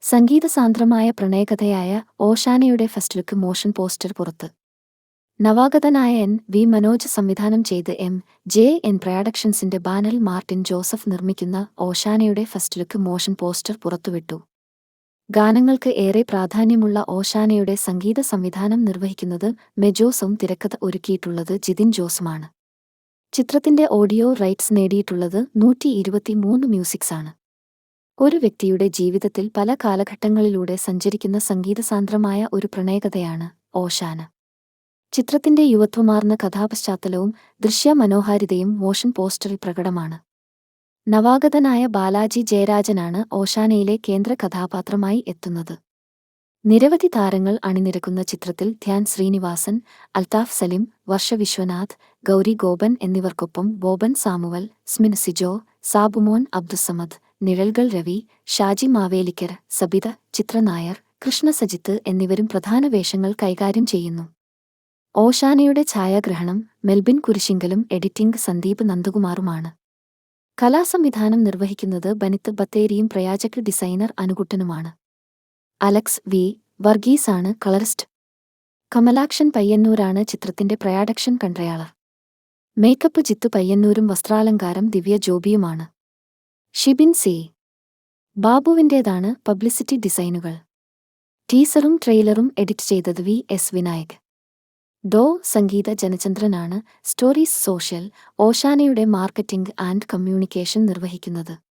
സംഗീതസാന്ദ്രമായ പ്രണയകഥയായ ഓശാനയുടെ first look motion poster പുറത്ത്. നവാഗതനായ V Manoj സംവിധാനം ചെയ്ത് MJN പ്രൊഡക്ഷൻസിന്റെ ബാനറിൽ മാർട്ടിൻ ജോസഫ് നിർമ്മിക്കുന്ന ഓശാനയുടെ ഫസ്റ്റ് ലുക്ക് മോഷൻ പോസ്റ്റർ പുറത്തുവിട്ടു. ഗാനങ്ങൾക്ക് ഏറെ പ്രാധാന്യമുള്ള ഓശാനയുടെ സംഗീത സംവിധാനം നിർവഹിക്കുന്നത് മെജോസും തിരക്കഥ ഒരുക്കിയിട്ടുള്ളത് ജിതിൻ ജോസുമാണ്. ചിത്രത്തിന്റെ ഓഡിയോ റൈറ്റ്സ് നേടിയിട്ടുള്ളത് 123 മ്യൂസിക്സാണ്. ഒരു വ്യക്തിയുടെ ജീവിതത്തിൽ പല കാലഘട്ടങ്ങളിലൂടെ സഞ്ചരിക്കുന്ന സംഗീതസാന്ദ്രമായ ഒരു പ്രണയകഥയാണ് ഓശാന. ചിത്രത്തിന്റെ യുവത്വമാർന്ന കഥാപശ്ചാത്തലവും ദൃശ്യമനോഹാരിതയും മോഷൻ പോസ്റ്ററിൽ പ്രകടമാണ്. നവാഗതനായ ബാലാജി ജയരാജനാണ് ഓശാനയിലെ കേന്ദ്ര കഥാപാത്രമായി എത്തുന്നത്. നിരവധി താരങ്ങൾ അണിനിരക്കുന്ന ചിത്രത്തിൽ ധ്യാൻ ശ്രീനിവാസൻ, അൽതാഫ് സലിം, വർഷ വിശ്വനാഥ്, ഗൗരി ഗോപൻ എന്നിവർക്കൊപ്പം ബോബൻ സാമുവൽ, സ്മിൻ സിജോ, സാബുമോൻ അബ്ദുസമദ്, നിഴൽകൾ രവി, ഷാജി മാവേലിക്കർ, സബിത, ചിത്ര നായർ, കൃഷ്ണ സജിത്ത് എന്നിവരും പ്രധാന വേഷങ്ങൾ കൈകാര്യം ചെയ്യുന്നു. ഓശാനയുടെ ഛായാഗ്രഹണം മെൽബിൻ കുരിശിങ്കലും എഡിറ്റിംഗ് സന്ദീപ് നന്ദകുമാറുമാണ്. കലാസംവിധാനം നിർവഹിക്കുന്നത് ബനിത്ത് ബത്തേരിയും പ്രയാജക് ഡിസൈനർ അനുകുട്ടനുമാണ്. അലക്സ് വി. വർഗീസാണ് കളറിസ്റ്റ്. കമലാക്ഷൻ പയ്യന്നൂരാണ് ചിത്രത്തിന്റെ പ്രൊഡക്ഷൻ കൺട്രോളർ. മേക്കപ്പ് ജിത്തു പയ്യന്നൂരും വസ്ത്രാലങ്കാരം ദിവ്യ ജോബിയുമാണ്. ഷിബിൻ സി. ബാബുവിൻ്റേതാണ് പബ്ലിസിറ്റി ഡിസൈനുകൾ. ടീസറും ട്രെയിലറും എഡിറ്റ് ചെയ്തത് VS വിനായക്. സംഗീത ജനചന്ദ്രനാണ് സ്റ്റോറീസ് സോഷ്യൽ ഓശാനയുടെ മാർക്കറ്റിംഗ് ആൻഡ് കമ്മ്യൂണിക്കേഷൻ നിർവഹിക്കുന്നത്.